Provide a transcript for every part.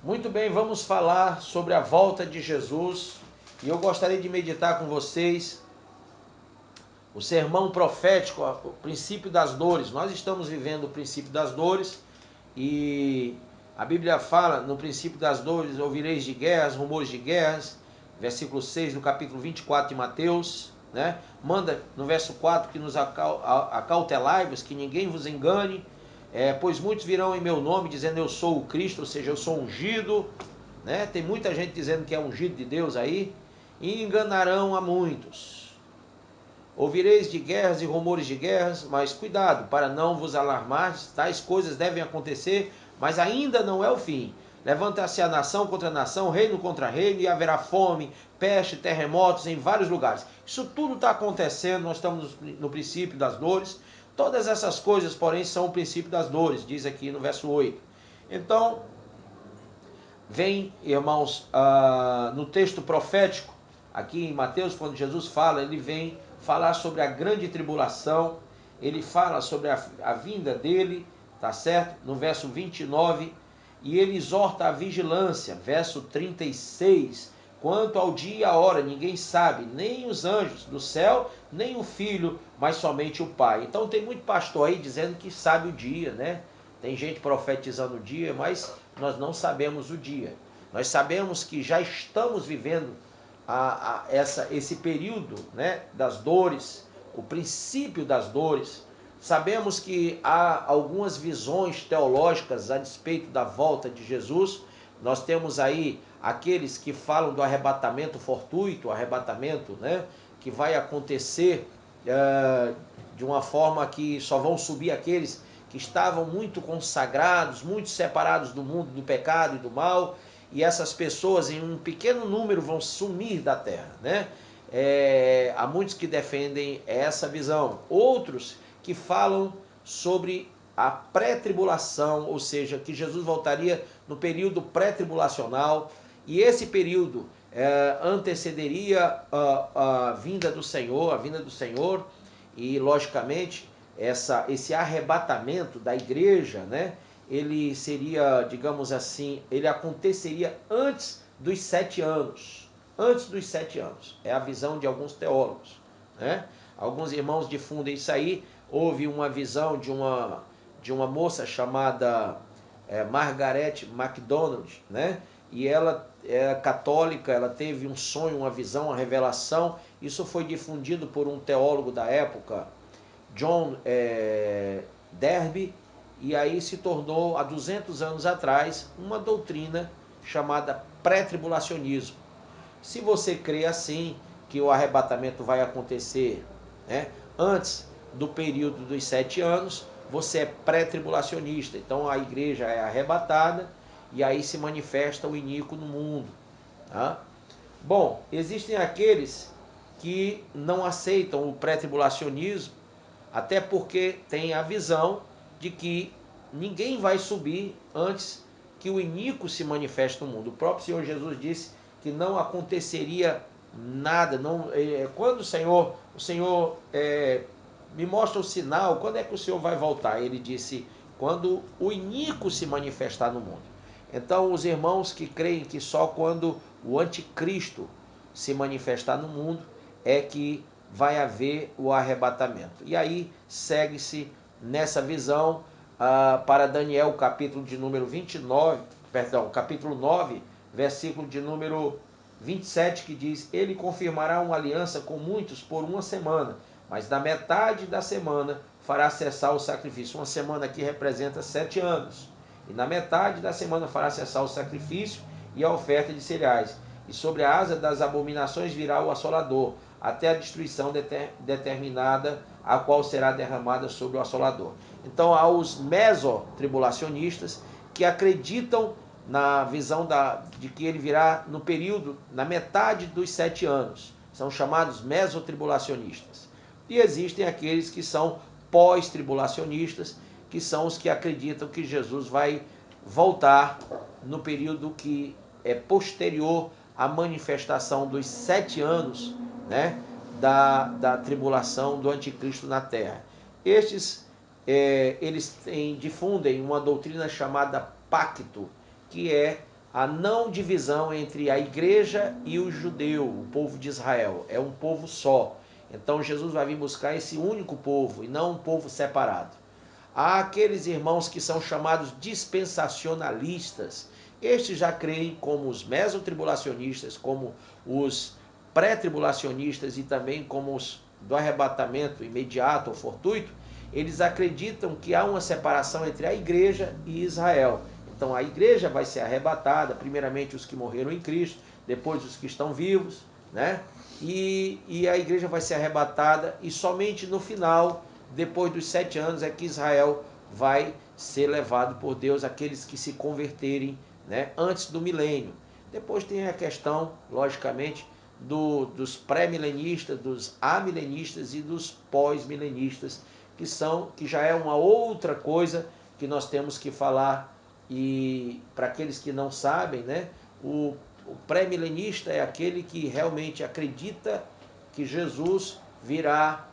Muito bem, vamos falar sobre a volta de Jesus e eu gostaria de meditar com vocês o sermão profético, o princípio das dores. Nós estamos vivendo o princípio das dores e a Bíblia fala no princípio das dores: ouvireis de guerras, rumores de guerras, versículo 6 do capítulo 24 de Mateus, né? Manda no verso 4 que nos acautelai-vos, que ninguém vos engane, pois muitos virão em meu nome dizendo eu sou o Cristo, ou seja, eu sou ungido, né? Tem muita gente dizendo que é ungido de Deus aí, e enganarão a muitos. Ouvireis de guerras e rumores de guerras, mas cuidado, para não vos alarmardes, tais coisas devem acontecer, mas ainda não é o fim. Levanta-se a nação contra nação, reino contra reino, e haverá fome, peste, terremotos em vários lugares. Isso tudo está acontecendo, nós estamos no princípio das dores. Todas essas coisas, porém, são o princípio das dores, diz aqui no verso 8. Então, vem, irmãos, no texto profético, aqui em Mateus, quando Jesus fala, ele vem falar sobre a grande tribulação, ele fala sobre a vinda dele, tá certo? No verso 29, e ele exorta a vigilância, verso 36, quanto ao dia e a hora, ninguém sabe, nem os anjos do céu, nem o Filho, mas somente o Pai. Então tem muito pastor aí dizendo que sabe o dia, né? Tem gente profetizando o dia, mas nós não sabemos o dia. Nós sabemos que já estamos vivendo esse período, né, das dores, o princípio das dores. Sabemos que há algumas visões teológicas a despeito da volta de Jesus. Nós temos aí aqueles que falam do arrebatamento fortuito, o arrebatamento, né, que vai acontecer de uma forma que só vão subir aqueles que estavam muito consagrados, muito separados do mundo, do pecado e do mal, e essas pessoas em um pequeno número vão sumir da terra, né? Há muitos que defendem essa visão, outros que falam sobre a pré-tribulação, ou seja, que Jesus voltaria no período pré-tribulacional, e esse período antecederia a vinda do Senhor, e logicamente esse arrebatamento da igreja, né? Ele seria, digamos assim, ele aconteceria antes dos 7 anos. Antes dos 7 anos. É a visão de alguns teólogos, né? Alguns irmãos difundem isso aí. Houve uma visão de uma moça chamada Margaret MacDonald, né? E ela é católica, ela teve um sonho, uma visão, uma revelação. Isso foi difundido por um teólogo da época, John Derby, e aí se tornou, há 200 anos atrás, uma doutrina chamada pré-tribulacionismo. Se você crê assim, que o arrebatamento vai acontecer, né, antes do período dos 7 anos, você é pré-tribulacionista. Então a igreja é arrebatada e aí se manifesta o iníquo no mundo. Tá? Bom, existem aqueles que não aceitam o pré-tribulacionismo, até porque tem a visão de que ninguém vai subir antes que o iníquo se manifeste no mundo. O próprio Senhor Jesus disse que não aconteceria nada. Quando o Senhor me mostra o sinal, quando é que o Senhor vai voltar? Ele disse, quando o iníquo se manifestar no mundo. Então, os irmãos que creem que só quando o anticristo se manifestar no mundo é que vai haver o arrebatamento. E aí segue-se nessa visão para Daniel, capítulo de número 29, perdão, capítulo 9, versículo de número 27, que diz: ele confirmará uma aliança com muitos por uma semana, mas na metade da semana fará cessar o sacrifício. Uma semana aqui representa 7 anos. E na metade da semana fará cessar o sacrifício e a oferta de cereais. E sobre a asa das abominações virá o assolador, até a destruição determinada, a qual será derramada sobre o assolador. Então há os mesotribulacionistas que acreditam na visão de que ele virá no período, na metade dos 7 anos. São chamados mesotribulacionistas. E existem aqueles que são pós-tribulacionistas, que são os que acreditam que Jesus vai voltar no período que é posterior à manifestação dos 7 anos, né, da tribulação do anticristo na terra. Estes, eles difundem uma doutrina chamada pacto, que é a não divisão entre a igreja e o judeu, o povo de Israel. É um povo só. Então Jesus vai vir buscar esse único povo e não um povo separado. Há aqueles irmãos que são chamados dispensacionalistas. Estes já creem como os mesotribulacionistas, como os pré-tribulacionistas e também como os do arrebatamento imediato ou fortuito. Eles acreditam que há uma separação entre a igreja e Israel. Então a igreja vai ser arrebatada, primeiramente os que morreram em Cristo, depois os que estão vivos, né? E a igreja vai ser arrebatada e somente no final, depois dos 7 anos, é que Israel vai ser levado por Deus, aqueles que se converterem, né, antes do milênio. Depois tem a questão, logicamente, dos pré-milenistas, dos amilenistas e dos pós-milenistas, que já é uma outra coisa que nós temos que falar. E para aqueles que não sabem, né, o pré-milenista é aquele que realmente acredita que Jesus virá,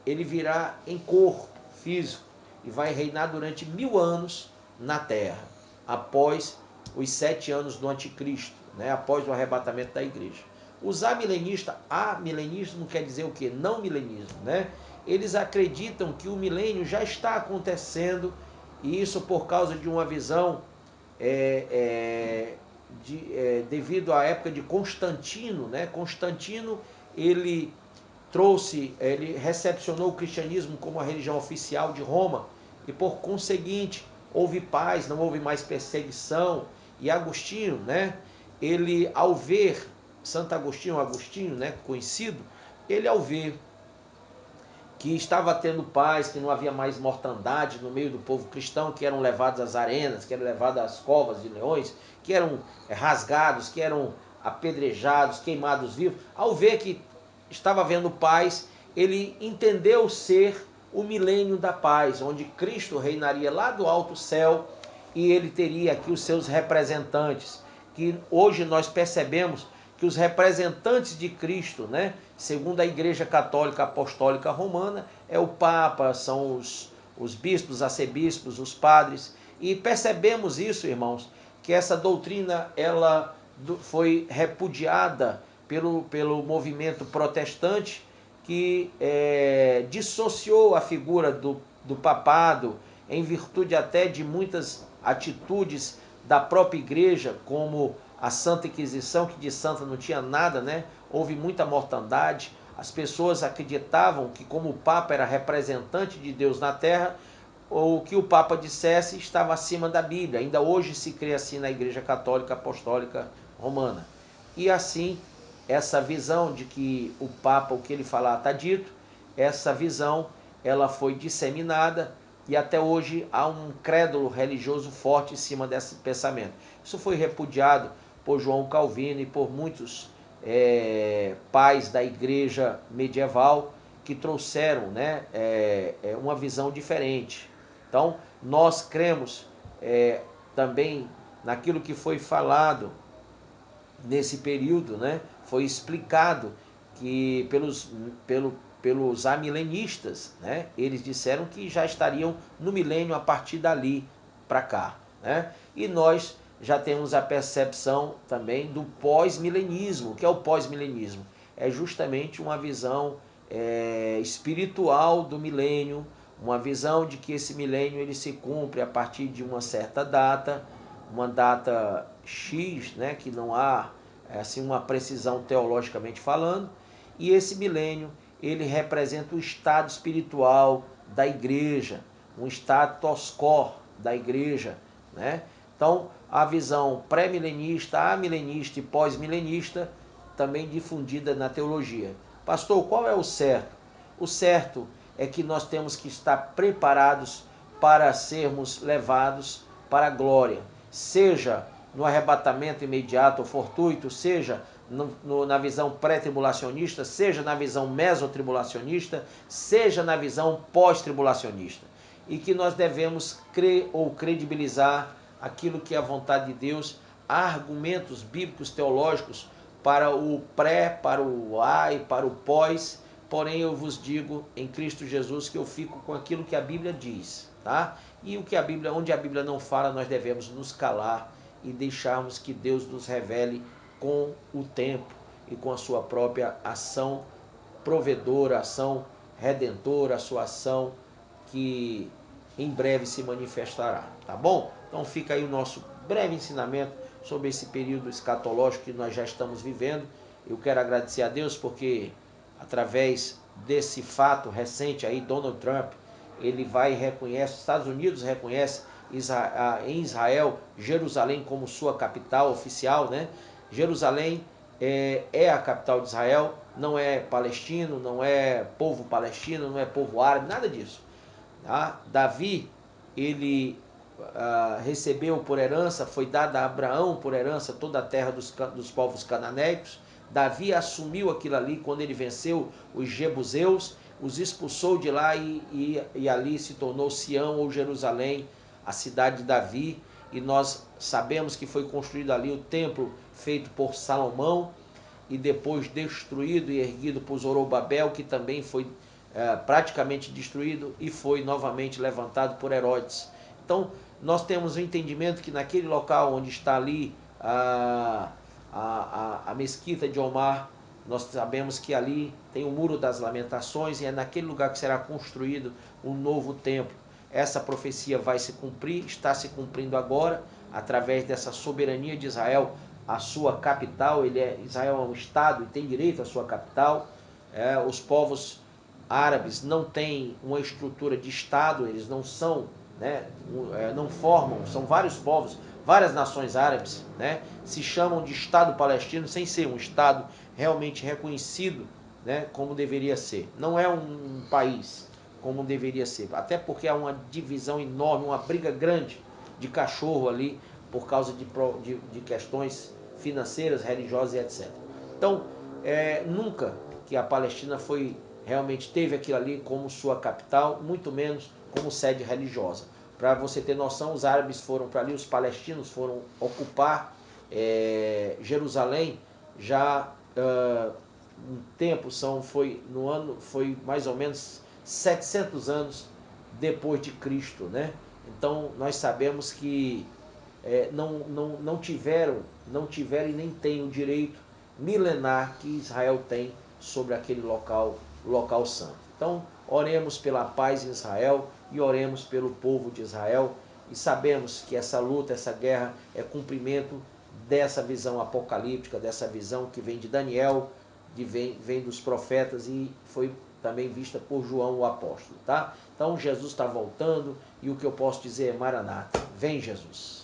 ele virá em corpo físico e vai reinar durante 1000 anos na terra, após os 7 anos do anticristo, né, após o arrebatamento da igreja. Os amilenismo quer dizer o quê? Não milenismo, né? Eles acreditam que o milênio já está acontecendo, e isso por causa de uma visão devido à época de Constantino, né? Constantino, ele recepcionou o cristianismo como a religião oficial de Roma, e por conseguinte houve paz, não houve mais perseguição. E Agostinho, né, ele ao ver Santo Agostinho, né, conhecido, ele ao ver que estava tendo paz, que não havia mais mortandade no meio do povo cristão, que eram levados às arenas, que eram levados às covas de leões, que eram rasgados, que eram apedrejados, queimados vivos, ao ver que estava havendo paz, ele entendeu ser o milênio da paz, onde Cristo reinaria lá do alto céu e ele teria aqui os seus representantes, que hoje nós percebemos que os representantes de Cristo, né, segundo a Igreja Católica Apostólica Romana, é o Papa, são os bispos, arcebispos, os padres, e percebemos isso, irmãos, que essa doutrina ela foi repudiada pelo movimento protestante, que dissociou a figura do papado, em virtude até de muitas atitudes da própria igreja, como a Santa Inquisição, que de santa não tinha nada, né? Houve muita mortandade. As pessoas acreditavam que, como o Papa era representante de Deus na terra, o que o Papa dissesse estava acima da Bíblia. Ainda hoje se crê assim na Igreja Católica Apostólica Romana. E assim, essa visão de que o Papa, o que ele falar está dito, essa visão ela foi disseminada e até hoje há um crédulo religioso forte em cima desse pensamento. Isso foi repudiado por João Calvino e por muitos pais da igreja medieval que trouxeram, né, uma visão diferente. Então, nós cremos também naquilo que foi falado nesse período, né? Foi explicado que pelos amilenistas, né? Eles disseram que já estariam no milênio a partir dali para cá, né? E nós já temos a percepção também do pós-milenismo. O que é o pós-milenismo? É justamente uma visão espiritual do milênio, uma visão de que esse milênio ele se cumpre a partir de uma certa data, uma data X, né, que não há assim uma precisão teologicamente falando, e esse milênio ele representa o estado espiritual da igreja, um status quo da igreja, né? Então, a visão pré-milenista, amilenista e pós-milenista também difundida na teologia. Pastor, qual é o certo? O certo é que nós temos que estar preparados para sermos levados para a glória, seja no arrebatamento imediato ou fortuito, seja na visão pré-tribulacionista, seja na visão mesotribulacionista, seja na visão pós-tribulacionista. E que nós devemos crer ou credibilizar aquilo que é a vontade de Deus. Há argumentos bíblicos teológicos para o pré, para o a e para o pós, porém eu vos digo em Cristo Jesus que eu fico com aquilo que a Bíblia diz. tá? E o que onde a Bíblia não fala, nós devemos nos calar e deixarmos que Deus nos revele com o tempo e com a sua própria ação provedora, ação redentora, a sua ação que em breve se manifestará, tá bom? Então fica aí o nosso breve ensinamento sobre esse período escatológico que nós já estamos vivendo. Eu quero agradecer a Deus porque através desse fato recente aí, Donald Trump, ele vai e reconhece, os Estados Unidos reconhece em Israel, Jerusalém como sua capital oficial, né? Jerusalém é a capital de Israel, não é palestino, não é povo palestino, não é povo árabe, nada disso. Tá? Davi, ele recebeu por herança, foi dada a Abraão por herança toda a terra dos povos cananeicos. Davi assumiu aquilo ali quando ele venceu os jebuseus, os expulsou de lá e ali se tornou Sião ou Jerusalém, a cidade de Davi. E nós sabemos que foi construído ali o templo feito por Salomão e depois destruído e erguido por Zorobabel, que também foi praticamente destruído e foi novamente levantado por Herodes. Então, nós temos o entendimento que naquele local onde está ali a mesquita de Omar, nós sabemos que ali tem o Muro das Lamentações e é naquele lugar que será construído um novo templo. Essa profecia vai se cumprir, está se cumprindo agora, através dessa soberania de Israel, a sua capital. Israel é um estado e tem direito à sua capital. Os povos árabes não têm uma estrutura de estado, eles não são, né, não formam, são vários povos, várias nações árabes, né, se chamam de Estado palestino sem ser um estado realmente reconhecido, né, como deveria ser. Não é um país como deveria ser, até porque há uma divisão enorme, uma briga grande de cachorro ali por causa de questões financeiras, religiosas e etc. Então, nunca que a Palestina realmente teve aquilo ali como sua capital, muito menos como sede religiosa. Para você ter noção, os árabes foram para ali, os palestinos foram ocupar Jerusalém já um tempo, foi mais ou menos 700 anos depois de Cristo, né? Então nós sabemos que não tiveram e nem têm o direito milenar que Israel tem sobre aquele local santo. Então, oremos pela paz em Israel e oremos pelo povo de Israel e sabemos que essa luta, essa guerra é cumprimento dessa visão apocalíptica, dessa visão que vem de Daniel, vem dos profetas e foi também vista por João o apóstolo, tá? Então Jesus está voltando e o que eu posso dizer é Maranata, vem Jesus.